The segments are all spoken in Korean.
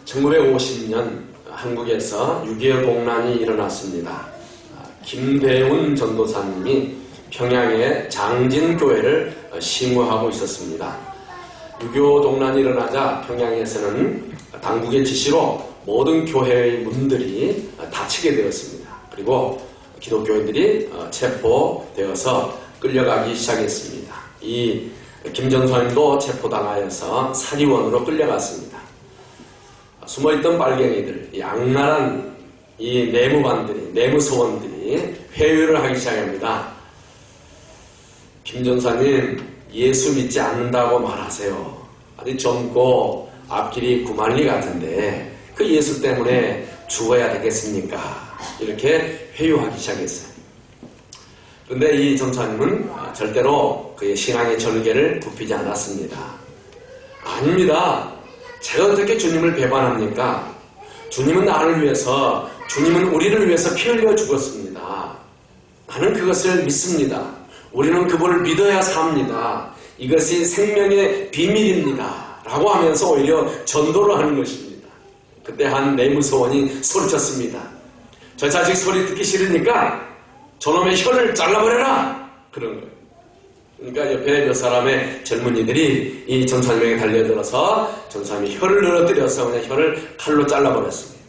1950년 한국에서 6.25 동란이 일어났습니다. 김대훈 전도사님이 평양의 장진교회를 심우하고 있었습니다. 6.25 동란이 일어나자 평양에서는 당국의 지시로 모든 교회의 문들이 닫히게 되었습니다. 그리고 기독교인들이 체포되어서 끌려가기 시작했습니다. 이 김 전사님도 체포당하여서 사리원으로 끌려갔습니다. 숨어있던 빨갱이들, 이 악랄한 이 내무반들이, 내무소원들이 회유를 하기 시작합니다. 김 전사님, 예수 믿지 않는다고 말하세요. 아주 젊고 앞길이 구만리 같은데 그 예수 때문에 죽어야 되겠습니까? 이렇게 회유하기 시작했어요. 그런데 이 전사님은 절대로 그의 신앙의 절개를 굽히지 않았습니다. 아닙니다. 제가 어떻게 주님을 배반합니까? 주님은 나를 위해서, 주님은 우리를 위해서 피 흘려 죽었습니다. 나는 그것을 믿습니다. 우리는 그분을 믿어야 삽니다. 이것이 생명의 비밀입니다. 라고 하면서 오히려 전도를 하는 것입니다. 그때 한 내무소원이 소리쳤습니다. 저 자식 소리 듣기 싫으니까 저놈의 혀를 잘라버려라! 그런 거예요. 그러니까 옆에 몇 사람의 젊은이들이 이 전사님에게 달려들어서 전사님이 혀를 늘어뜨려서 그냥 혀를 칼로 잘라버렸습니다.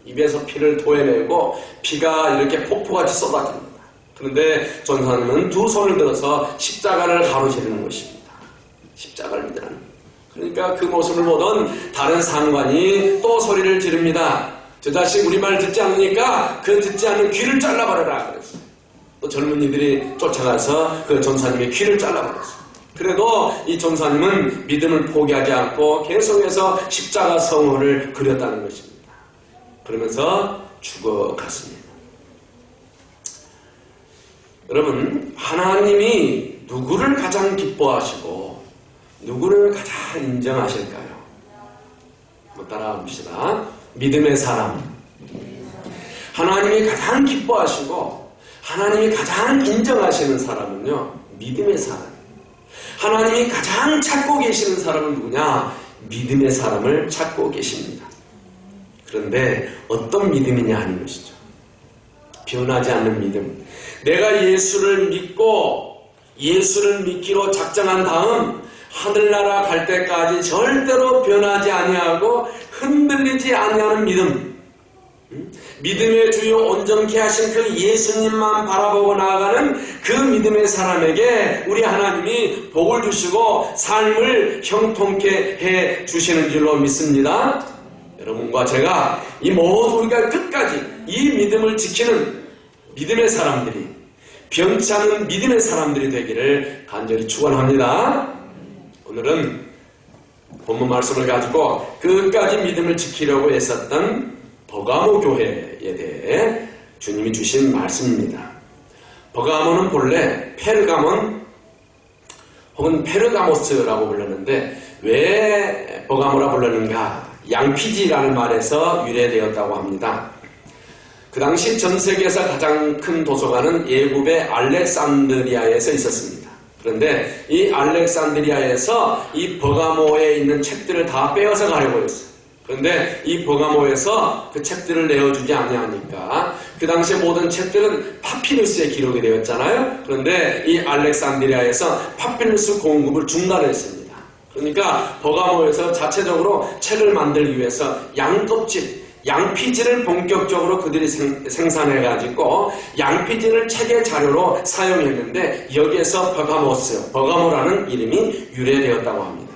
입에서 피를 토해내고 피가 이렇게 폭포같이 쏟아집니다. 그런데 전사님은 두 손을 들어서 십자가를 가로지르는 것입니다. 십자가를 믿으라는 거예요. 그러니까 그 모습을 보던 다른 상관이 또 소리를 지릅니다. 저 자식 우리 말 듣지 않으니까 그 듣지 않는 귀를 잘라버려라 그랬어요. 또 젊은이들이 쫓아가서 그 전사님의 귀를 잘라버렸어요. 그래도 이 전사님은 믿음을 포기하지 않고 계속해서 십자가 성호를 그렸다는 것입니다. 그러면서 죽어갔습니다. 여러분, 하나님이 누구를 가장 기뻐하시고 누구를 가장 인정하실까요? 한번 따라합시다. 믿음의 사람. 하나님이 가장 기뻐하시고 하나님이 가장 인정하시는 사람은요, 믿음의 사람. 하나님이 가장 찾고 계시는 사람은 누구냐? 믿음의 사람을 찾고 계십니다. 그런데 어떤 믿음이냐 하는 것이죠. 변하지 않는 믿음. 내가 예수를 믿고 예수를 믿기로 작정한 다음 하늘나라 갈 때까지 절대로 변하지 아니하고 흔들리지 아니하는 믿음. 믿음의 주요 온전케 하신 그 예수님만 바라보고 나아가는 그 믿음의 사람에게 우리 하나님이 복을 주시고 삶을 형통케 해 주시는 줄로 믿습니다. 여러분과 제가 이 모두 우리가 끝까지 이 믿음을 지키는 믿음의 사람들이, 변치 않는 믿음의 사람들이 되기를 간절히 축원합니다. 오늘은 본문 말씀을 가지고 끝까지 믿음을 지키려고 애썼던 버가모 교회에 대해 주님이 주신 말씀입니다. 버가모는 본래 페르가몬 혹은 페르가모스라고 불렀는데 왜 버가모라 불렀는가? 양피지라는 말에서 유래되었다고 합니다. 그 당시 전 세계에서 가장 큰 도서관은 예굽의 알렉산드리아에서 있었습니다. 그런데 이 알렉산드리아에서 이 버가모에 있는 책들을 다 빼어서 가려고 했어요. 그런데 이 버가모에서 그 책들을 내어주지 아니하니까 그 당시에 모든 책들은 파피루스에 기록이 되었잖아요. 그런데 이 알렉산드리아에서 파피루스 공급을 중단했습니다. 그러니까 버가모에서 자체적으로 책을 만들기 위해서 양껍질, 양피지를 본격적으로 그들이 생산해가지고 양피지를 책의 자료로 사용했는데 여기에서 버가모라는 이름이 유래되었다고 합니다.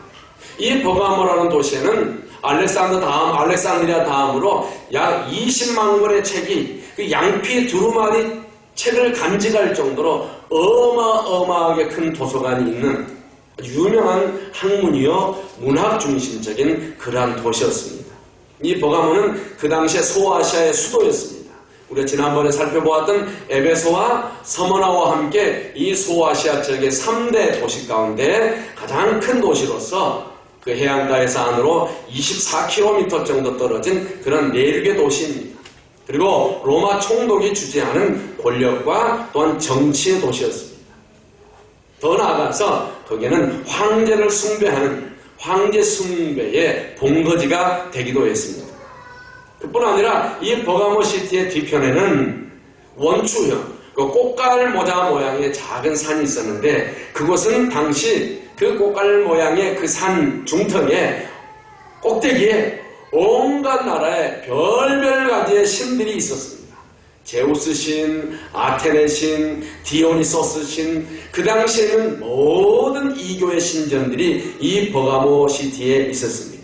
이 버가모라는 도시에는 알렉산드리아 다음으로 약 20만 권의 책이 그 양피 두루마리 책을 간직할 정도로 어마어마하게 큰 도서관이 있는 유명한 학문이요 문학 중심적인 그러한 도시였습니다. 이 버가모는 그 당시에 소아시아의 수도였습니다. 우리가 지난번에 살펴보았던 에베소와 서머나와 함께 이 소아시아 지역의 3대 도시 가운데 가장 큰 도시로서 그 해안가에서 안으로 24km 정도 떨어진 그런 내륙의 도시입니다. 그리고 로마 총독이 주재하는 권력과 또한 정치의 도시였습니다. 더 나아가서 거기에는 황제를 숭배하는 황제 숭배의 본거지가 되기도 했습니다. 그뿐 아니라 이 버가모 시티의 뒤편에는 원추형, 꽃갈 모자 모양의 작은 산이 있었는데 그곳은 당시 그 꽃갈 모양의 그 산 중턱에 꼭대기에 온갖 나라의 별별 가지의 신들이 있었습니다. 제우스 신, 아테네 신, 디오니소스 신, 그 당시에는 모든 이교의 신전들이 이 버가모 시티에 있었습니다.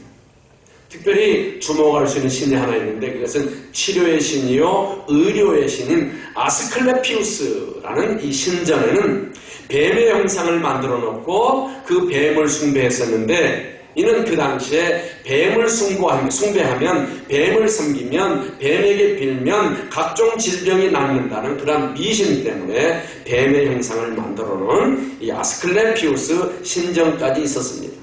특별히 주목할 수 있는 신이 하나 있는데 그것은 치료의 신이요 의료의 신인 아스클레피우스라는 이 신전에는 뱀의 형상을 만들어 놓고 그 뱀을 숭배했었는데 이는 그 당시에 뱀을 숭배하면 뱀을 섬기면 뱀에게 빌면 각종 질병이 낫는다는 그런 미신 때문에 뱀의 형상을 만들어 놓은 이 아스클레피우스 신전까지 있었습니다.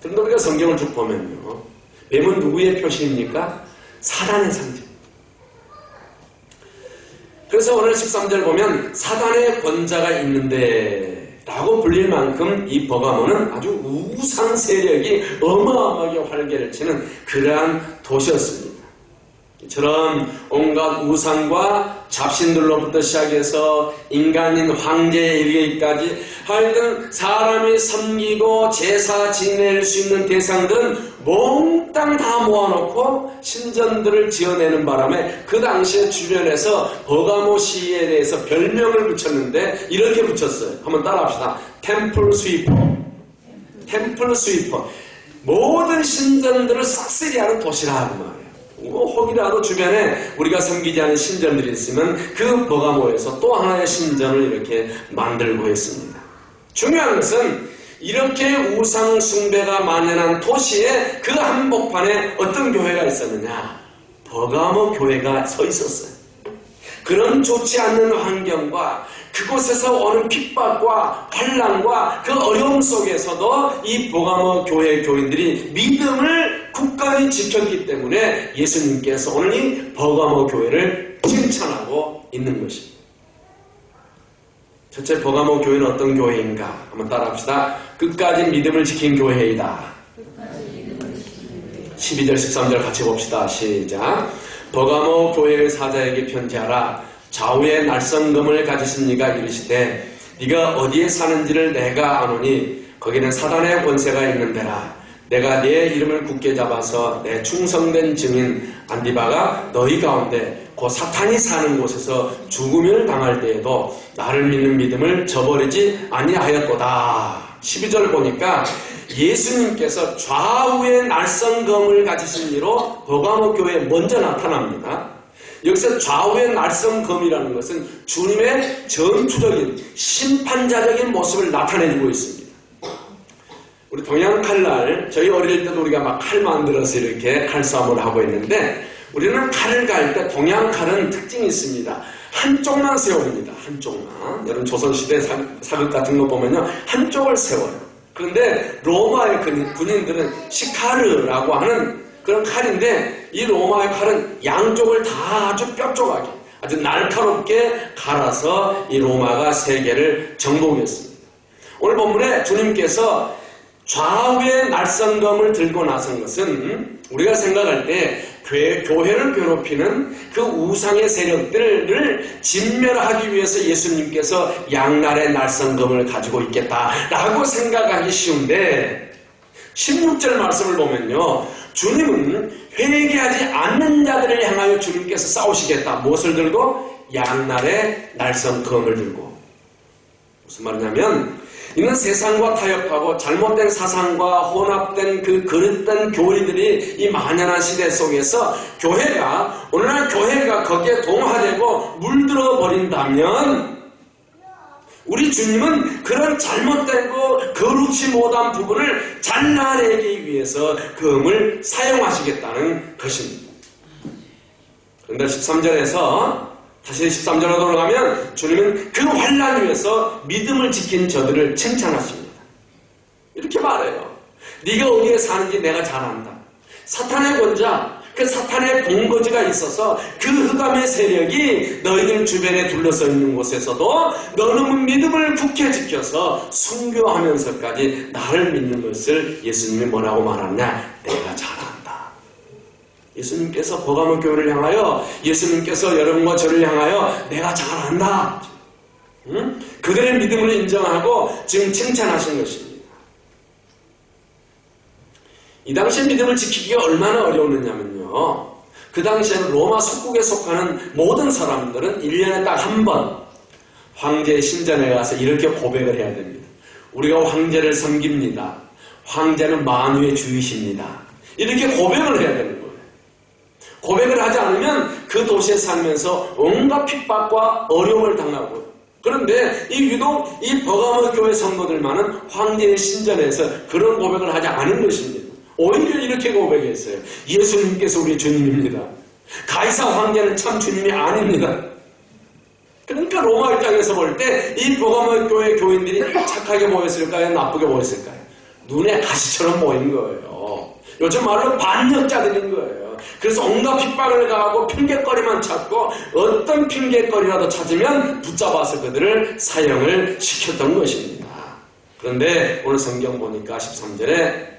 그런데 우리가 성경을 쭉 보면요, 뱀은 누구의 표시입니까? 사단의 상징. 그래서 오늘 13절 보면 사단의 권자가 있는데 라고 불릴 만큼 이 버가모는 아주 우상 세력이 어마어마하게 활개를 치는 그러한 도시였습니다. 이처럼 온갖 우상과 잡신들로부터 시작해서 인간인 황제에 이르기까지 하여튼 사람이 섬기고 제사 지낼 수 있는 대상들은 몽땅 다 모아놓고 신전들을 지어내는 바람에 그 당시에 주변에서 버가모 시에 대해서 별명을 붙였는데 이렇게 붙였어요. 한번 따라합시다. 템플 스위퍼. 템플 스위퍼. 모든 신전들을 싹쓸이 하는 도시라고 말이에요. 혹이라도 주변에 우리가 섬기지 않은 신전들이 있으면 그 버가모에서 또 하나의 신전을 이렇게 만들고 있습니다. 중요한 것은 이렇게 우상 숭배가 만연한 도시에 그 한복판에 어떤 교회가 있었느냐? 버가모 교회가 서 있었어요. 그런 좋지 않는 환경과 그곳에서 오는 핍박과 환난과 그 어려움 속에서도 이 버가모 교회 교인들이 믿음을 굳건히 지켰기 때문에 예수님께서 오늘 이 버가모 교회를 칭찬하고 있는 것입니다. 첫째, 버가모 교회는 어떤 교회인가? 한번 따라합시다. 끝까지 믿음을 지킨 교회이다. 12절 13절 같이 봅시다. 시작. 버가모 교회의 사자에게 편지하라. 좌우에 날성검을 가지신 이가 이르시되 네가 어디에 사는지를 내가 아노니 거기는 사단의 권세가 있는 데라. 내가 네 이름을 굳게 잡아서 내 충성된 증인 안디바가 너희 가운데 곧 사탄이 사는 곳에서 죽음을 당할 때에도 나를 믿는 믿음을 저버리지 아니하였도다. 12절 보니까 예수님께서 좌우에 날성검을 가지신 이로 버가모 교회에 먼저 나타납니다. 여기서 좌우의 날성검이라는 것은 주님의 전투적인 심판자적인 모습을 나타내주고 있습니다. 우리 동양 칼날, 저희 어릴 때도 우리가 막 칼 만들어서 이렇게 칼싸움을 하고 있는데 우리는 칼을 갈 때 동양 칼은 특징이 있습니다. 한쪽만 세웁니다. 한쪽만. 여러분 조선시대 사극 같은 거 보면요, 한쪽을 세워요. 그런데 로마의 군인들은 시카르라고 하는 그런 칼인데 이 로마의 칼은 양쪽을 다 아주 뾰족하게 아주 날카롭게 갈아서 이 로마가 세계를 정복했습니다. 오늘 본문에 주님께서 좌우의 날성검을 들고 나선 것은 우리가 생각할 때 교회를 괴롭히는 그 우상의 세력들을 진멸하기 위해서 예수님께서 양날의 날성검을 가지고 있겠다라고 생각하기 쉬운데 16절 말씀을 보면요, 주님은 회개하지 않는 자들을 향하여 주님께서 싸우시겠다. 무엇을 들고? 양날의 날성검을 들고. 무슨 말이냐면 이는 세상과 타협하고 잘못된 사상과 혼합된 그 그릇된 교리들이 이 만연한 시대 속에서 교회가 오늘날 교회가 거기에 동화되고 물들어 버린다면 우리 주님은 그런 잘못되고 거룩지 못한 부분을 잘라내기 위해서 금을 사용하시겠다는 것입니다. 그런데 13절에서 다시 13절로 돌아가면 주님은 그 환난 위에서 믿음을 지킨 저들을 칭찬하십니다. 이렇게 말해요. 네가 어디에 사는지 내가 잘 안다. 사탄의 권자, 그 사탄의 본거지가 있어서 그 흑암의 세력이 너희들 주변에 둘러서 있는 곳에서도 너는 믿음을 굳게 지켜서 순교하면서까지 나를 믿는 것을 예수님이 뭐라고 말하냐? 내가 잘 안다. 예수님께서 버가모 교회를 향하여, 예수님께서 여러분과 저를 향하여 내가 잘 안다. 응? 그들의 믿음을 인정하고 지금 칭찬하신 것입니다. 이 당시에 믿음을 지키기가 얼마나 어려웠느냐면요, 그 당시에는 로마 속국에 속하는 모든 사람들은 1년에 딱 한 번 황제의 신전에 가서 이렇게 고백을 해야 됩니다. 우리가 황제를 섬깁니다. 황제는 만유의 주이십니다. 이렇게 고백을 해야 되는 거예요. 고백을 하지 않으면 그 도시에 살면서 온갖 핍박과 어려움을 당하고요. 그런데 유독 이 버가모 교회 성도들만은 황제의 신전에서 그런 고백을 하지 않은 것입니다. 오히려 이렇게 고백했어요. 예수님께서 우리 주님입니다. 가이사 황제는 참 주님이 아닙니다. 그러니까 로마 입장에서 볼 때 이 버가모 교회 교인들이 착하게 보였을까요? 나쁘게 보였을까요? 눈에 가시처럼 보인 거예요. 요즘 말로 반역자들인 거예요. 그래서 온갖 핍박을 가하고 핑계거리만 찾고 어떤 핑계거리라도 찾으면 붙잡아서 그들을 사형을 시켰던 것입니다. 그런데 오늘 성경 보니까 13절에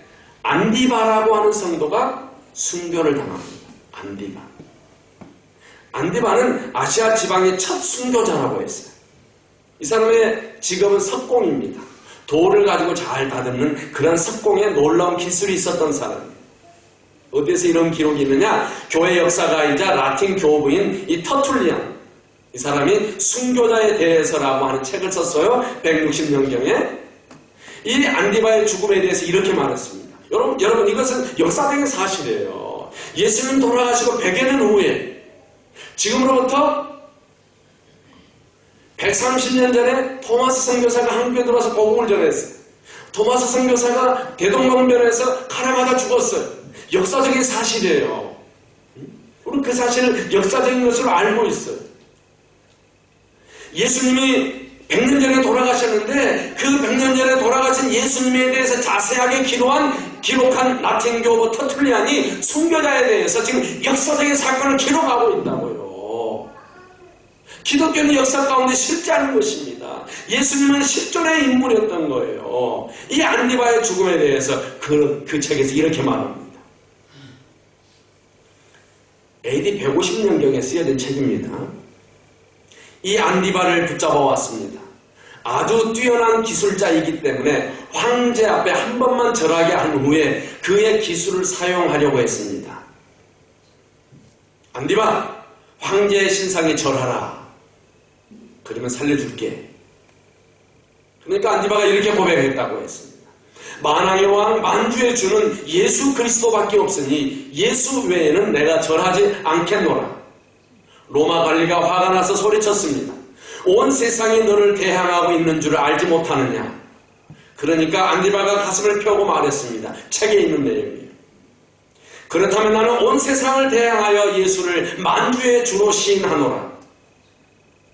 안디바라고 하는 성도가 순교를 당합니다. 안디바. 안디바는 아시아 지방의 첫 순교자라고 했어요. 이 사람의 직업은 석공입니다. 돌을 가지고 잘 다듬는 그런 석공에 놀라운 기술이 있었던 사람입니다. 어디에서 이런 기록이 있느냐? 교회 역사가이자 라틴 교부인 이 터툴리안, 이 사람이 순교자에 대해서라고 하는 책을 썼어요. 160년경에. 이 안디바의 죽음에 대해서 이렇게 말했습니다. 여러분 이것은 역사적인 사실이에요. 예수님 돌아가시고 100여 년 후에, 지금으로부터 130년 전에 토마스 선교사가 한국에 들어와서 복음을 전했어요. 토마스 선교사가 대동강변에서 칼에 맞아 죽었어요. 역사적인 사실이에요. 우리는 그 사실을 역사적인 것으로 알고 있어요. 예수님이 100년 전에 돌아가셨는데 그 100년 전에 돌아가신 예수님에 대해서 자세하게 기록한 라틴 교부 터툴리안이 순교자에 대해서 지금 역사적인 사건을 기록하고 있다고요. 기독교는 역사 가운데 실제하는 것입니다. 예수님은 실존의 인물이었던 거예요. 이 안디바의 죽음에 대해서 그 책에서 이렇게 말합니다. AD 150년경에 쓰여진 책입니다. 이 안디바를 붙잡아 왔습니다. 아주 뛰어난 기술자이기 때문에 황제 앞에 한 번만 절하게 한 후에 그의 기술을 사용하려고 했습니다. 안디바, 황제의 신상에 절하라. 그러면 살려줄게. 그러니까 안디바가 이렇게 고백했다고 했습니다. 만왕의 왕 만주의 주는 예수 그리스도밖에 없으니 예수 외에는 내가 절하지 않겠노라. 로마 관리가 화가 나서 소리쳤습니다. 온 세상이 너를 대항하고 있는 줄을 알지 못하느냐. 그러니까 안디바가 가슴을 펴고 말했습니다. 책에 있는 내용이에요. 그렇다면 나는 온 세상을 대항하여 예수를 만주의 주로 시인하노라.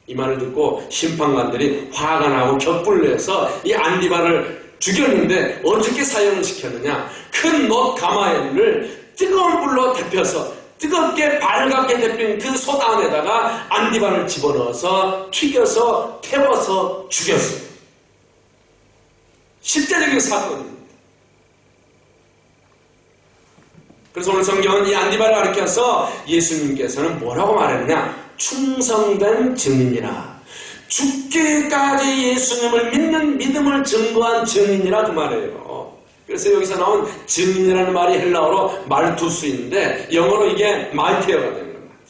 이 말을 듣고 심판관들이 화가 나고 격불을 내서 이 안디바를 죽였는데 어떻게 사형을 시켰느냐. 큰 놋 가마에를 뜨거운 불로 데펴서 뜨겁게 발갛게 데핀 그 솥 안에다가 안디바를 집어넣어서 튀겨서 태워서 죽였어요. 실제적인 사건입니다. 그래서 오늘 성경은 이 안디바를 가리켜서 예수님께서는 뭐라고 말했냐? 충성된 증인이라. 죽기까지 예수님을 믿는 믿음을 증거한 증인이라 그 말이에요. 그래서 여기서 나온 증인이라는 말이 헬라어로 말투스인데 영어로 이게 말테어가 되는 것 같아요.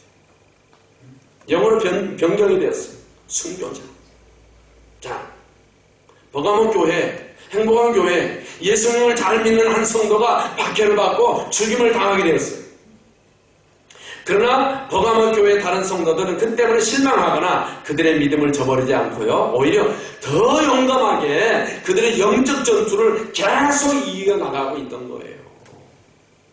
영어로 변경이 되었어요. 순교자. 자, 버가모 교회, 행복한 교회, 예수님을 잘 믿는 한 성도가 박해를 받고 죽임을 당하게 되었어요. 그러나 버가모 교회의 다른 성도들은 그 때문에 실망하거나 그들의 믿음을 저버리지 않고요, 오히려 더 용감하게 그들의 영적 전투를 계속 이어나가고 있던 거예요.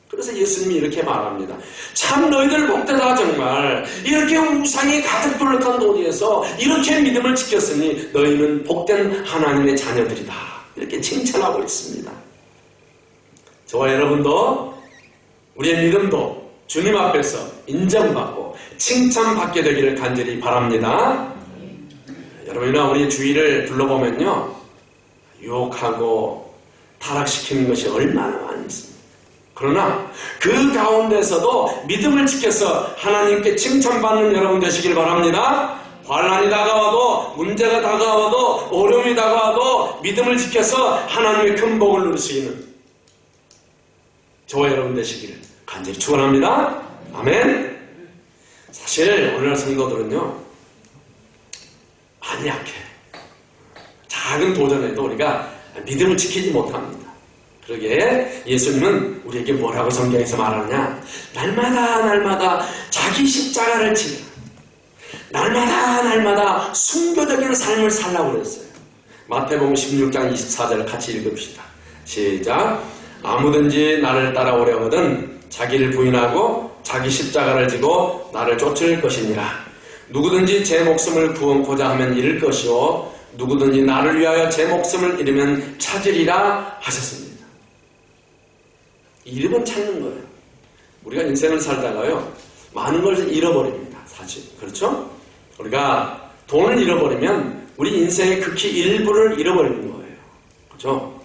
그래서 예수님이 이렇게 말합니다. 참 너희들 복되다. 정말 이렇게 우상이 가득 둘러탄 도리에서 이렇게 믿음을 지켰으니 너희는 복된 하나님의 자녀들이다. 이렇게 칭찬하고 있습니다. 저와 여러분도 우리의 믿음도 주님 앞에서 인정받고 칭찬받게 되기를 간절히 바랍니다. 여러분이나 우리 주위를 둘러보면요, 유혹하고 타락시키는 것이 얼마나 많이 있습니다. 그러나 그 가운데서도 믿음을 지켜서 하나님께 칭찬받는 여러분 되시길 바랍니다. 환난이 다가와도, 문제가 다가와도, 어려움이 다가와도 믿음을 지켜서 하나님의 큰 복을 누릴 수 있는 저와 여러분 되시기를 간절히 축원합니다. 아멘. 사실 오늘날 성도들은요, 많이 약해. 작은 도전에도 우리가 믿음을 지키지 못합니다. 그러게 예수님은 우리에게 뭐라고 성경에서 말하느냐, 날마다 자기 십자가를 지라, 날마다 순교적인 삶을 살라고 그랬어요. 마태복음 16장 24절 같이 읽읍시다. 시작. 아무든지 나를 따라오려거든 자기를 부인하고 자기 십자가를 지고 나를 쫓을 것이니라. 누구든지 제 목숨을 구원코자 하면 잃을 것이요 누구든지 나를 위하여 제 목숨을 잃으면 찾으리라 하셨습니다. 잃으면 찾는 거예요. 우리가 인생을 살다가요, 많은 것을 잃어버립니다. 사실 그렇죠? 우리가 돈을 잃어버리면 우리 인생의 극히 일부를 잃어버리는 거예요. 그렇죠?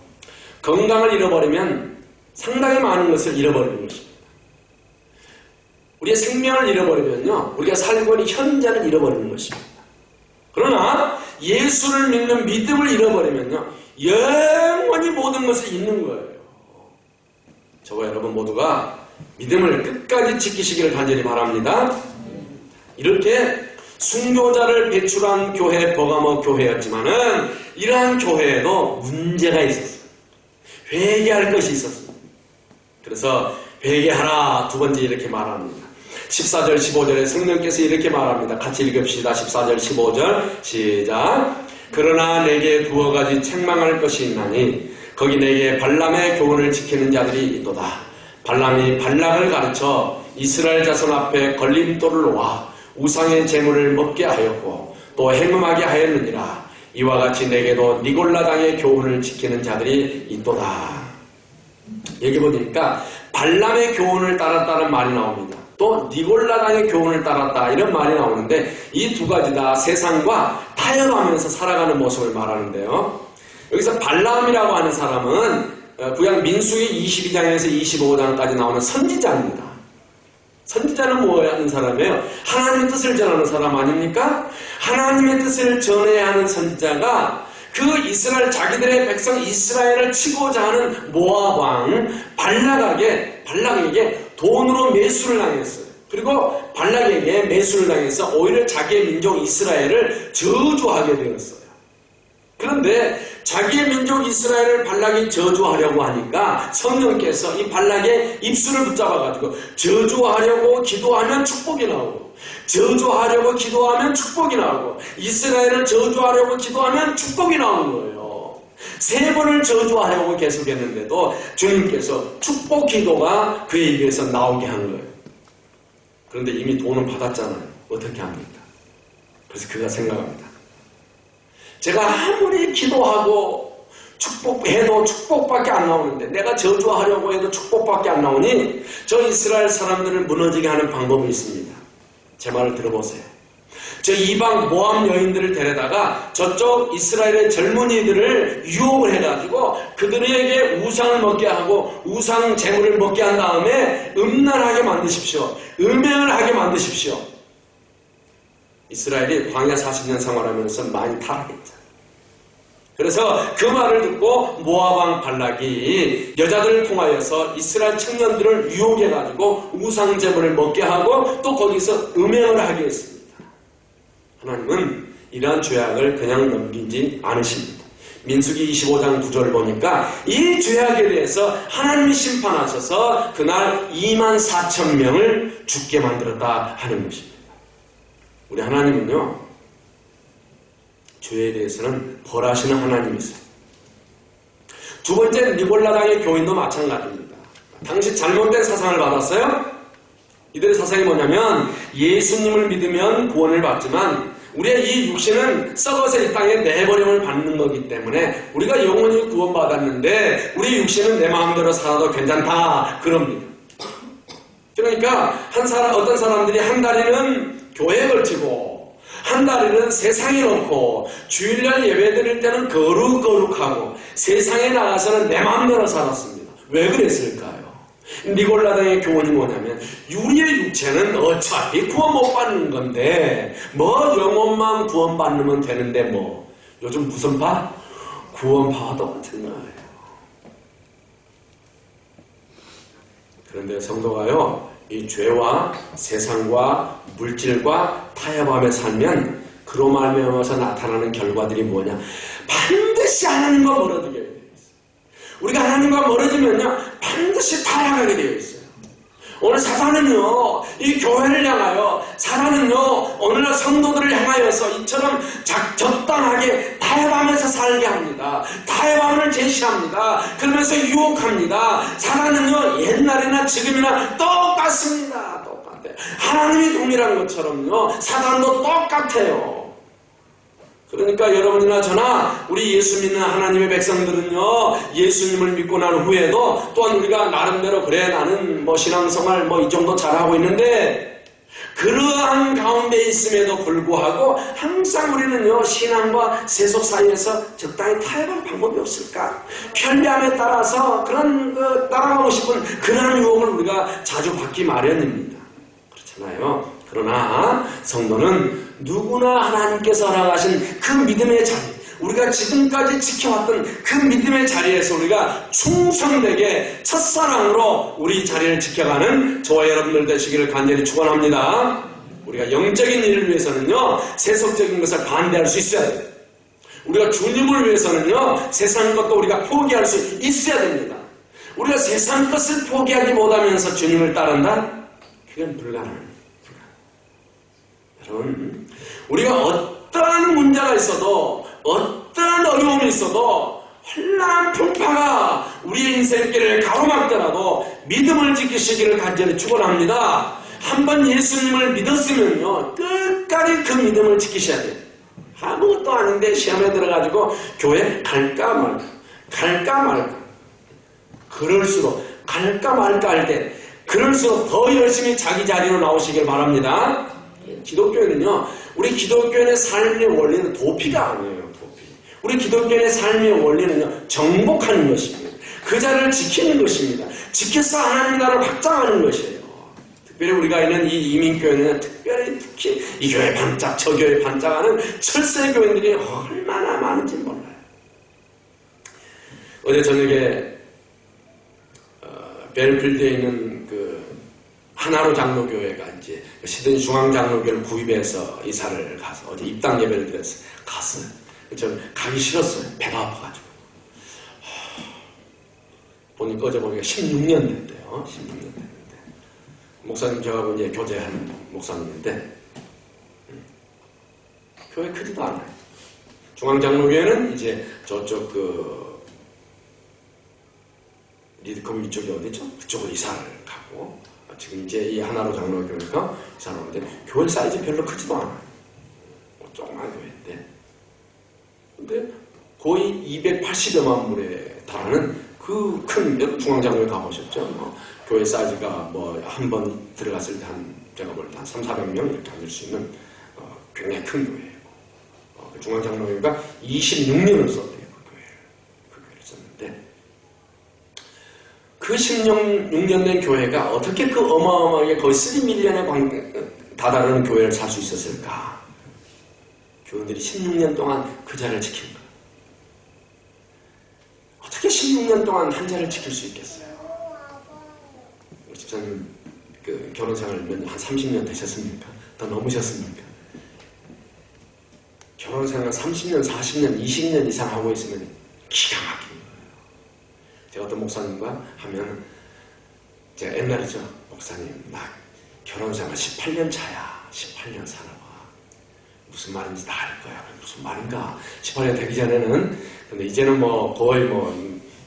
건강을 잃어버리면 상당히 많은 것을 잃어버리는 것입니다. 우리의 생명을 잃어버리면요, 우리가 살고 있는 현재를 잃어버리는 것입니다. 그러나 예수를 믿는 믿음을 잃어버리면요, 영원히 모든 것을 잃는 거예요. 저와 여러분 모두가 믿음을 끝까지 지키시기를 간절히 바랍니다. 이렇게 순교자를 배출한 교회, 버가모 교회였지만은 이러한 교회에도 문제가 있었어요. 회개할 것이 있었습니다. 그래서 회개하라, 두 번째 이렇게 말합니다. 14절 15절에 성령께서 이렇게 말합니다. 같이 읽읍시다. 14절 15절 시작. 그러나 내게 두어 가지 책망할 것이 있나니 거기 내게 발람의 교훈을 지키는 자들이 있도다. 발람이 발락을 가르쳐 이스라엘 자손 앞에 걸림돌을 놓아 우상의 제물을 먹게 하였고 또 행음하게 하였느니라. 이와 같이 내게도 니골라당의 교훈을 지키는 자들이 있도다. 여기 보니까 발람의 교훈을 따랐다는 말이 나옵니다. 또 니골라당의 교훈을 따랐다, 이런 말이 나오는데 이 두 가지 다 세상과 타협하면서 살아가는 모습을 말하는데요. 여기서 발람이라고 하는 사람은 구약 민수기 22장에서 25장까지 나오는 선지자입니다. 선지자는 뭐 하는 사람이에요? 하나님의 뜻을 전하는 사람 아닙니까? 하나님의 뜻을 전해야 하는 선지자가 그 이스라엘, 자기들의 백성 이스라엘을 치고자 하는 모압 왕 발락에게 돈으로 매수를 당했어요. 그리고 발락에게 매수를 당해서 오히려 자기의 민족 이스라엘을 저주하게 되었어요. 그런데 자기의 민족 이스라엘을 발락이 저주하려고 하니까 성령께서 이 발락의 입술을 붙잡아가지고 저주하려고 기도하면 축복이 나오고, 저주하려고 기도하면 축복이 나오고, 이스라엘을 저주하려고 기도하면 축복이 나오는 거예요. 세 번을 저주하려고 계속했는데도 주님께서 축복 기도가 그의 입에서 나오게 한 거예요. 그런데 이미 돈은 받았잖아요. 어떻게 합니까? 그래서 그가 생각합니다. 제가 아무리 기도하고 축복해도 축복밖에 안 나오는데, 내가 저주하려고 해도 축복밖에 안 나오니 저 이스라엘 사람들을 무너지게 하는 방법이 있습니다. 제 말을 들어보세요. 저 이방 모압 여인들을 데려다가 저쪽 이스라엘의 젊은이들을 유혹을 해가지고 그들에게 우상을 먹게 하고 우상 제물을 먹게 한 다음에 음란하게 만드십시오. 음행을 하게 만드십시오. 이스라엘이 광야 40년 생활하면서 많이 타락했죠. 그래서 그 말을 듣고 모압 왕 발락이 여자들을 통하여서 이스라엘 청년들을 유혹해가지고 우상 제물을 먹게 하고 또 거기서 음행을 하게 했습니다. 하나님은 이러한 죄악을 그냥 넘기지 않으십니다. 민수기 25장 9절을 보니까 이 죄악에 대해서 하나님이 심판하셔서 그날 24,000명을 죽게 만들었다 하는 것입니다. 우리 하나님은요, 죄에 대해서는 벌하시는 하나님이세요. 두 번째, 니골라당의 교인도 마찬가지입니다. 당시 잘못된 사상을 받았어요. 이들의 사상이 뭐냐면 예수님을 믿으면 구원을 받지만 우리의 이 육신은 썩어서 이 땅에 내버림을 받는 거기 때문에 우리가 영원히 구원받았는데 우리 육신은 내 마음대로 살아도 괜찮다, 그럽니다. 그러니까 그러니까 어떤 사람들이 한 다리는 교회에 걸치고 한 다리는 세상에 놓고 주일날 예배 드릴 때는 거룩하고 세상에 나가서는 내 마음대로 살았습니다. 왜 그랬을까요? 니골라당의 교훈이 뭐냐면 우리의 육체는 어차피 구원 못 받는 건데 뭐 영혼만 구원받으면 되는데 뭐 요즘 무슨 파? 구원파와 똑같은 거예요. 그런데 성도가요, 이 죄와 세상과 물질과 타협하며 살면 그로 말미암아서 나타나는 결과들이 뭐냐? 반드시 하나님과 멀어지게 되어 있어요. 우리가 하나님과 멀어지면요, 반드시 타락하게 되어 있어요. 오늘 사탄은요, 이 교회를 향하여, 사탄은요, 오늘날 성도들을 향하여서 이처럼 적당하게 타협하면서 살게 합니다. 타협함을 제시합니다. 그러면서 유혹합니다. 사탄은요, 옛날이나 지금이나 똑같습니다. 똑같아요. 하나님이 동일한 것처럼요, 사탄도 똑같아요. 그러니까 여러분이나 저나 우리 예수 믿는 하나님의 백성들은요, 예수님을 믿고 난 후에도 또한 우리가 나름대로 그래 나는 뭐 신앙생활 뭐 이 정도 잘하고 있는데 그러한 가운데 있음에도 불구하고 항상 우리는요, 신앙과 세속 사이에서 적당히 타협할 방법이 없을까? 편리함에 따라서 그런 따라가고 싶은 그러한 유혹을 우리가 자주 받기 마련입니다. 그렇잖아요. 그러나 성도는 누구나 하나님께서 허락하신 그 믿음의 자리, 우리가 지금까지 지켜왔던 그 믿음의 자리에서 우리가 충성되게 첫사랑으로 우리 자리를 지켜가는 저와 여러분들 되시기를 간절히 축원합니다. 우리가 영적인 일을 위해서는요, 세속적인 것을 반대할 수 있어야 돼요. 우리가 주님을 위해서는요, 세상 것도 우리가 포기할 수 있어야 됩니다. 우리가 세상 것을 포기하지 못하면서 주님을 따른다? 그건 불가능합니다. 여러분, 우리가 어떠한 문제가 있어도 어떠한 어려움이 있어도 혼란 풍파가 우리의 인생길을 가로막더라도 믿음을 지키시기를 간절히 축원합니다. 한번 예수님을 믿었으면요, 끝까지 그 믿음을 지키셔야 돼요. 아무것도 아닌데 시험에 들어가지고 교회 갈까 말까 그럴수록 갈까 말까 할 때 그럴수록 더 열심히 자기 자리로 나오시길 바랍니다. 기독교는요, 우리 기독교인의 삶의 원리는 도피가 아니에요. 도피. 우리 기독교인의 삶의 원리는요, 정복하는 것입니다. 그 자리를 지키는 것입니다. 지켜서 하나님 나라를 확장하는 것이에요. 특별히 우리가 있는 이 이민교회는 특히 이 교회 반짝 저 교회 반짝하는 철새 교인들이 얼마나 많은지 몰라요. 어제 저녁에 벨필드에 있는 그 하나로 장로교회가 이제 시드니 중앙장로교를 구입해서 이사를 가서 어제 입당 예배를 드렸어요. 갔어요. 저 가기 싫었어요. 배가 아파가지고. 보니까 어제 보니까 16년 됐대요. 16년 됐는데. 목사님 저하고 이제 교제하는 목사님인데 교회 크지도 않아요. 중앙장로교회는 이제 저쪽 리드컵 이쪽이 어디죠? 그쪽으로 이사를 가고 지금 이제 이 하나로 장로교회가 이사를 오는데 교회 사이즈 별로 크지도 않아요. 조그만 교회인데 근데 거의 280여만 물에 달하는 그 큰 중앙장로에 가보셨죠? 교회 사이즈가 한 번 들어갔을 때 제가 볼 때 한 300~400명 이렇게 앉을 수 있는 굉장히 큰 교회예요. 그 중앙장로회가 26년을 썼대요. 그 교회를 썼는데 그 16년 된 교회가 어떻게 그 어마어마하게 거의 3밀리언에 다다르는 교회를 살 수 있었을까? 교인들이 16년 동안 그 자리를 지킨 거예요. 어떻게 16년 동안 한 자리를 지킬 수 있겠어요? 우리 집사님 결혼 생활 한 30년 되셨습니까? 더 넘으셨습니까? 결혼 생활 30년, 40년, 20년 이상 하고 있으면 기가 막힌 거예요. 제가 어떤 목사님과 하면 제가 옛날이죠. 목사님 나 결혼 생활 18년 차야. 18년 살아봐. 무슨 말인지 다 알 거야. 무슨 말인가? 18년 되기 전에는 근데 이제는 거의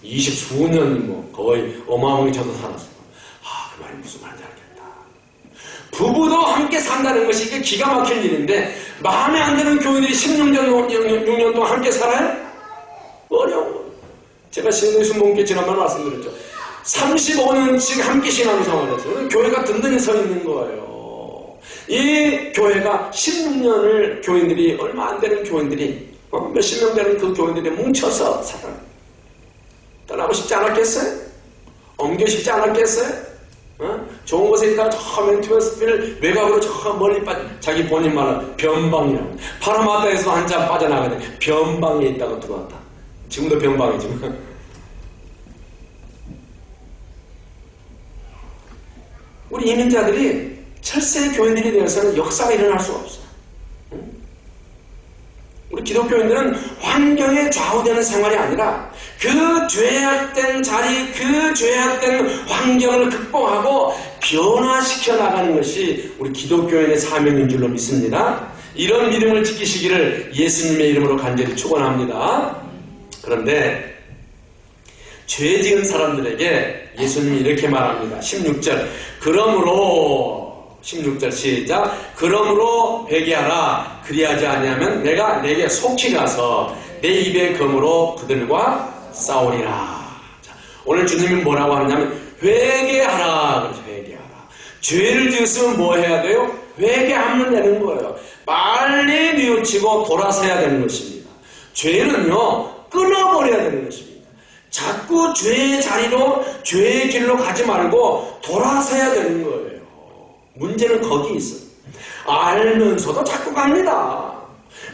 20수년 거의 어마어마하게 저도 살았어요. 그 말이 무슨 말인지 알겠다. 부부도 함께 산다는 것이 이게 기가 막힌 일인데 마음에 안 드는 교인들이 16년 동안 함께 살아요? 어려운 거예요. 제가 신의 순복음께 지난번에 말씀드렸죠. 35년씩 함께 신앙생활을 했어요. 교회가 든든히 서 있는 거예요. 이 교회가 16년을 교인들이, 얼마 안 되는 교인들이, 몇십 명 되는 그 교인들이 뭉쳐서 떠나고 싶지 않았겠어요? 옮겨 싶지 않았겠어요? 좋은 곳에 있다가 저 멘티버스필 외곽으로 저 멀리 자기 본인 말은 변방이라고. 파라마타에서 한참 빠져나가는데 변방에 있다가 들어왔다. 지금도 변방이지만. 우리 이민자들이 철새 교인들이 되어서는 역사가 일어날 수가 없어요. 우리 기독교인들은 환경에 좌우되는 생활이 아니라 그 죄악된 자리, 그 죄악된 환경을 극복하고 변화시켜 나가는 것이 우리 기독교인의 사명인 줄로 믿습니다. 이런 믿음을 지키시기를 예수님의 이름으로 간절히 축원합니다. 그런데 죄 지은 사람들에게 예수님이 이렇게 말합니다. 16절. 그러므로 16절 시작. 그러므로 회개하라. 그리하지 아니하면 내가 내게 속히 가서 내 입의 검으로 그들과 싸우리라. 자, 오늘 주님이 뭐라고 하냐면 회개하라. 그래서 회개하라. 죄를 지었으면 뭐 해야 돼요? 회개하면 되는 거예요. 빨리 뉘우치고 돌아서야 되는 것입니다. 죄는요, 끊어버려야 되는 것입니다. 자꾸 죄의 자리로, 죄의 길로 가지 말고 돌아서야 되는 거예요. 문제는 거기 있어요. 알면서도 자꾸 갑니다.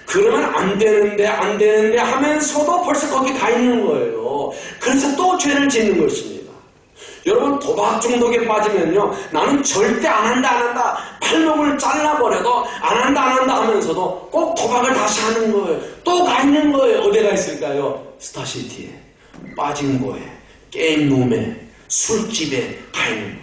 그러면 안 되는데 하면서도 벌써 거기 가 있는 거예요. 그래서 또 죄를 짓는 것입니다. 여러분, 도박 중독에 빠지면요, 나는 절대 안 한다 팔목을 잘라버려도 안 한다 하면서도 꼭 도박을 다시 하는 거예요. 또 가 있는 거예요. 어디가 있을까요? 스타시티에, 빠진 거에, 게임룸에, 술집에 가 있는 거예요.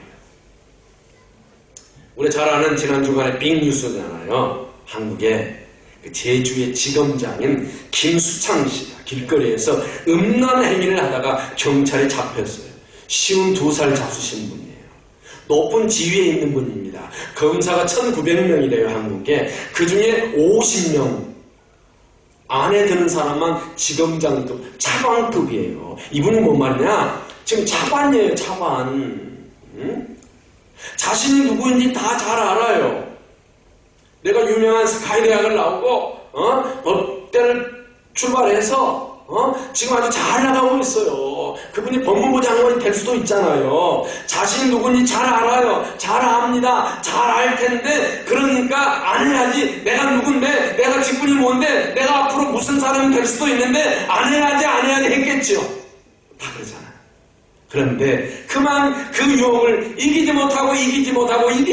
우리 잘 아는 지난 주간에 빅뉴스잖아요. 한국의 그 제주의 지검장인 김수창 씨가 길거리에서 음란 행위를 하다가 경찰에 잡혔어요. 52살 잡수신 분이에요. 높은 지위에 있는 분입니다. 검사가 1900명이래요, 한국에. 그 중에 50명 안에 드는 사람만 지검장급, 차관급이에요. 이분이 뭔 말이냐? 지금 차관이에요, 차관. 응? 자신이 누구인지 다 잘 알아요. 내가 유명한 스카이 대학을 나오고 법대를 출발해서 지금 아주 잘 나가고 있어요. 그분이 법무부 장관이 될 수도 있잖아요. 자신이 누군지 잘 알아요. 잘 압니다. 잘 알 텐데, 그러니까 안 해야지. 내가 누군데, 내가 직분이 뭔데, 내가 앞으로 무슨 사람이 될 수도 있는데 안 해야지 했겠죠. 다 그러잖아요. 그런데 그만 그 유혹을 이기지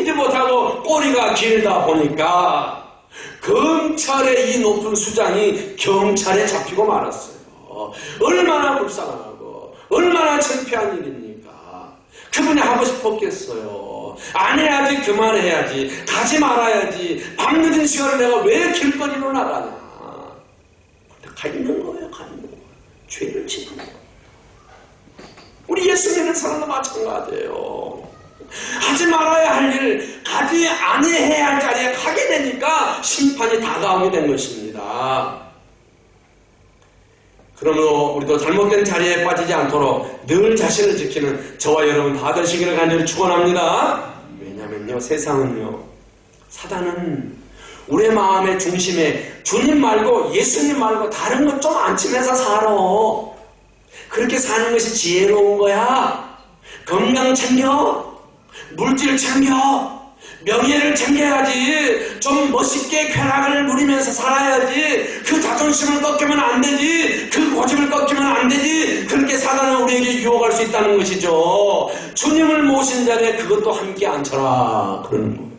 못하고 꼬리가 길다 보니까 검찰의 이 높은 수장이 경찰에 잡히고 말았어요. 얼마나 불쌍하고 얼마나 창피한 일입니까? 그분이 하고 싶었겠어요. 안 해야지, 그만해야지, 가지 말아야지, 밤늦은 시간에 내가 왜 길거리로 나가냐. 가 있는 거예요. 죄를 짓는 거예요. 우리 예수 믿는 사람도 마찬가지예요. 하지 말아야 할 일, 가지 아니해야 할 자리에 가게 되니까 심판이 다가오게 된 것입니다. 그러므로 우리도 잘못된 자리에 빠지지 않도록 늘 자신을 지키는 저와 여러분 다 되시기를 간절히 축원합니다. 왜냐면요, 세상은요, 사단은 우리의 마음의 중심에 주님 말고 예수님 말고 다른 것 좀 안 치면서 살아. 그렇게 사는 것이 지혜로운 거야. 건강 챙겨, 물질 챙겨, 명예를 챙겨야지. 좀 멋있게 쾌락을 누리면서 살아야지. 그 자존심을 꺾이면 안 되지. 그 고집을 꺾이면 안 되지. 그렇게 사단은 우리에게 유혹할 수 있다는 것이죠. 주님을 모신 자리에 그것도 함께 앉혀라, 그러는 거예요.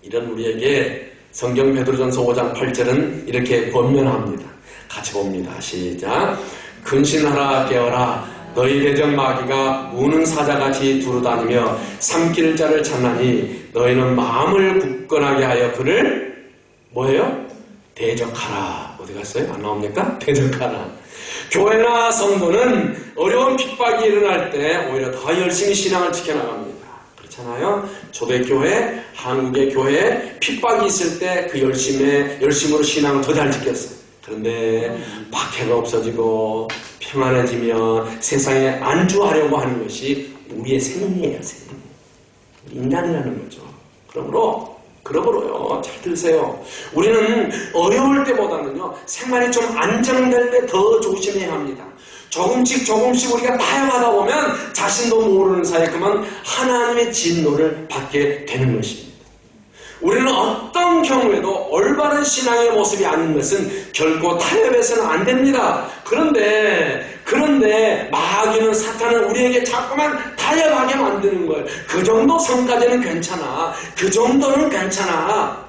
이런 우리에게 성경 베드로전서 5장 8절은 이렇게 권면합니다. 같이 봅니다. 시작. 근신하라, 깨어라. 너희 대적 마귀가 무는 사자같이 두루다니며 삼킬 자를 찾나니 너희는 마음을 굳건하게 하여 그를 뭐예요? 대적하라. 어디 갔어요? 안 나옵니까? 대적하라. 교회나 성도는 어려운 핍박이 일어날 때 오히려 더 열심히 신앙을 지켜나갑니다. 그렇잖아요? 초대교회, 한국의 교회에 핍박이 있을 때 그 열심으로 신앙을 더 잘 지켰어요. 그런데 박해가 없어지고 평안해지며 세상에 안주하려고 하는 것이 우리의 생명이에요. 생명. 인간이라는 거죠. 그러므로요, 잘 들으세요. 우리는 어려울 때보다는요, 생활이 좀 안정될 때 더 조심해야 합니다. 조금씩 우리가 타협하다 보면 자신도 모르는 사이에 그만 하나님의 진노를 받게 되는 것입니다. 우리는 어떤 경우에도 올바른 신앙의 모습이 아닌 것은 결코 타협해서는 안 됩니다. 그런데 마귀는, 사탄은 우리에게 자꾸만 타협하게 만드는 거예요. 그 정도 선까지는 괜찮아. 그 정도는 괜찮아.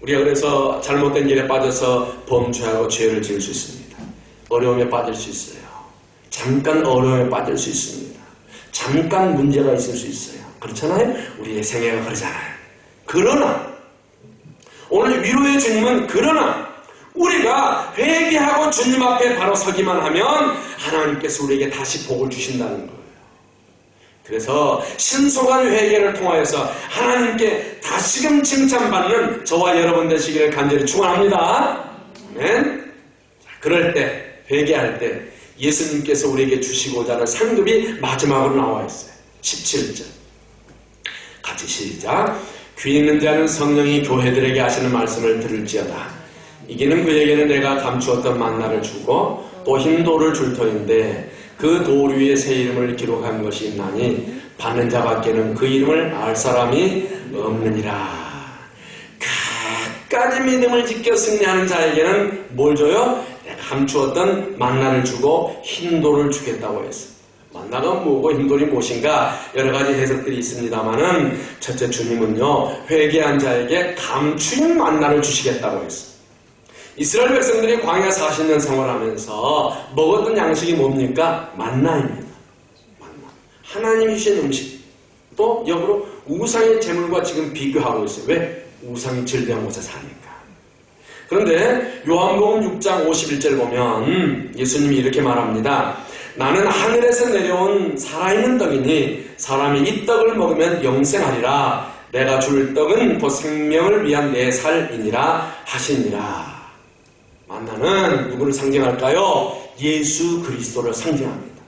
우리가 그래서 잘못된 길에 빠져서 범죄하고 죄를 지을 수 있습니다. 어려움에 빠질 수 있어요. 잠깐 어려움에 빠질 수 있습니다. 잠깐 문제가 있을 수 있어요. 그렇잖아요? 우리의 생애가 그러잖아요. 그러나 오늘 위로의 주님은 우리가 회개하고 주님 앞에 바로 서기만 하면 하나님께서 우리에게 다시 복을 주신다는 거예요. 그래서 신속한 회개를 통하여서 하나님께 다시금 칭찬받는 저와 여러분 되시기를 간절히 축원합니다. 아멘. 그럴 때, 회개할 때 예수님께서 우리에게 주시고자 하는 상급이 마지막으로 나와 있어요. 17절. 같이 시작. 귀 있는 자는 성령이 교회들에게 하시는 말씀을 들을지어다. 이기는 그에게는 내가 감추었던 만나를 주고 또 흰 돌을 줄 터인데 그 돌 위에 새 이름을 기록한 것이 있나니 받는 자밖에는 그 이름을 알 사람이 없느니라. 끝까지 믿음을 지켜 승리하는 자에게는 뭘 줘요? 내가 감추었던 만나를 주고 흰 돌을 주겠다고 했어요. 만나가 뭐고 흰돌이 무엇인가 여러 가지 해석들이 있습니다만은 첫째, 주님은요 회개한 자에게 감추인 만나를 주시겠다고 했어요. 이스라엘 백성들이 광야 40년 생활하면서 먹었던 양식이 뭡니까? 만나입니다. 만나. 하나님이 주신 음식. 또 역으로 우상의 제물과 지금 비교하고 있어요. 왜? 우상이 즐비한 곳에 사니까. 그런데 요한복음 6장 51절 보면 예수님이 이렇게 말합니다. 나는 하늘에서 내려온 살아있는 떡이니 사람이 이 떡을 먹으면 영생하리라. 내가 줄 떡은 곧 생명을 위한 내 살이니라 하시니라. 만나는 누구를 상징할까요? 예수 그리스도를 상징합니다.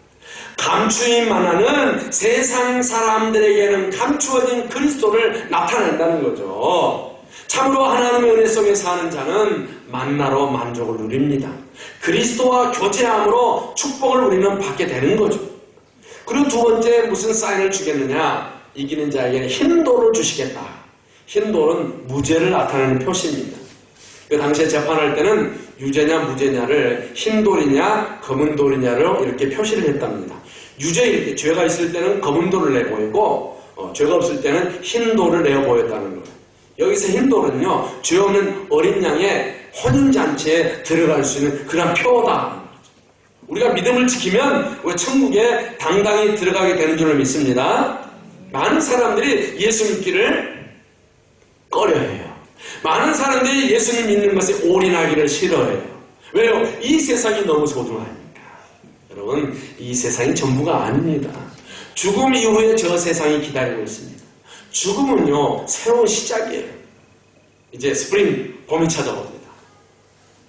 감추인 만나는 세상 사람들에게는 감추어진 그리스도를 나타낸다는 거죠. 참으로 하나님의 은혜 속에 사는 자는 만나로 만족을 누립니다. 그리스도와 교제함으로 축복을 우리는 받게 되는 거죠. 그리고 두 번째 무슨 사인을 주겠느냐? 이기는 자에게는 흰 돌을 주시겠다. 흰 돌은 무죄를 나타내는 표시입니다. 그 당시에 재판할 때는 유죄냐 무죄냐를 흰 돌이냐 검은 돌이냐로 이렇게 표시를 했답니다. 유죄일 때, 죄가 있을 때는 검은 돌을 내보이고 죄가 없을 때는 흰 돌을 내어보였다는 거예요. 여기서 흰 돌은요, 죄 없는 어린 양의 혼인잔치에 들어갈 수 있는 그런 표다. 우리가 믿음을 지키면 우리 천국에 당당히 들어가게 되는 줄을 믿습니다. 많은 사람들이 예수 믿기를 꺼려해요. 많은 사람들이 예수님 믿는 것에 올인하기를 싫어해요. 왜요? 이 세상이 너무 소중하니까. 여러분, 이 세상이 전부가 아닙니다. 죽음 이후에 저 세상이 기다리고 있습니다. 죽음은요, 새로운 시작이에요. 이제 스프링, 봄이 찾아옵니다.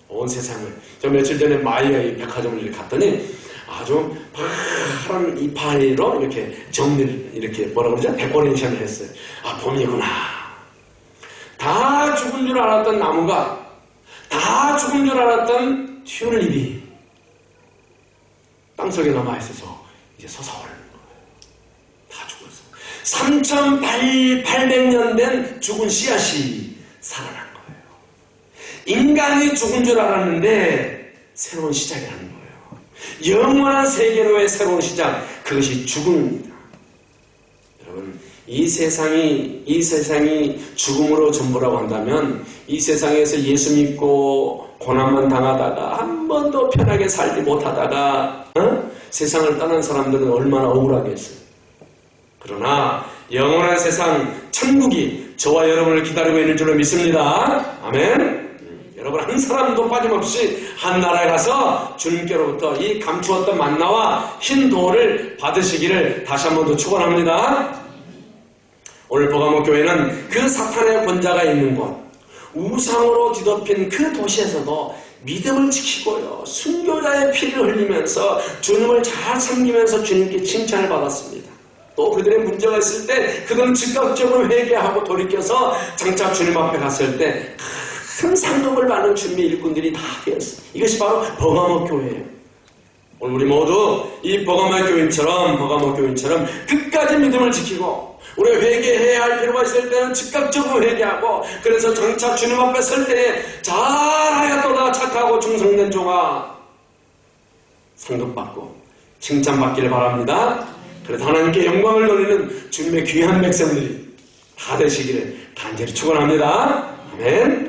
온 세상을. 저 며칠 전에 마이어의 백화점을 이렇게 갔더니 아주 파란 이파리로 이렇게 정리를, 이렇게 뭐라 그러죠? 데코레이션을 했어요. 아, 봄이구나. 다 죽은 줄 알았던 나무가, 다 죽은 줄 알았던 튤립이 땅속에 남아있어서 이제 솟아오르는 거예요. 다 죽었어. 3,800년 된 죽은 씨앗이 살아난 거예요. 인간이 죽은 줄 알았는데 새로운 시작이라는 거예요. 영원한 세계로의 새로운 시작, 그것이 죽음입니다. 여러분, 이 세상이 죽음으로 전부라고 한다면 이 세상에서 예수 믿고 고난만 당하다가 한 번도 편하게 살지 못하다가 세상을 떠난 사람들은 얼마나 억울하겠어요. 그러나 영원한 세상 천국이 저와 여러분을 기다리고 있는 줄로 믿습니다. 아멘. 여러분 한 사람도 빠짐없이 한 나라에 가서 주님께로부터 이 감추었던 만나와 흰 돌을 받으시기를 다시 한 번 더 축원합니다. 오늘 버가모 교회는 그 사탄의 권자가 있는 곳, 우상으로 뒤덮인 그 도시에서도 믿음을 지키고요. 순교자의 피를 흘리면서 주님을 잘 섬기면서 주님께 칭찬을 받았습니다. 또 그들의 문제가 있을 때 그들은 즉각적으로 회개하고 돌이켜서 장차 주님 앞에 갔을 때 큰 상급을 받는 주님의 일꾼들이 다 되었어요. 이것이 바로 버가모 교회예요. 오늘 우리 모두 이 버가모 교인처럼 끝까지 믿음을 지키고 우리가 회개해야 할 필요가 있을 때는 즉각적으로 회개하고 그래서 장차 주님 앞에 설 때에 잘하였도다 착하고 충성된 종아 상급받고 칭찬받기를 바랍니다. 그래서 하나님께 영광을 돌리는 주님의 귀한 백성들이 다 되시기를 간절히 축원합니다. 아멘.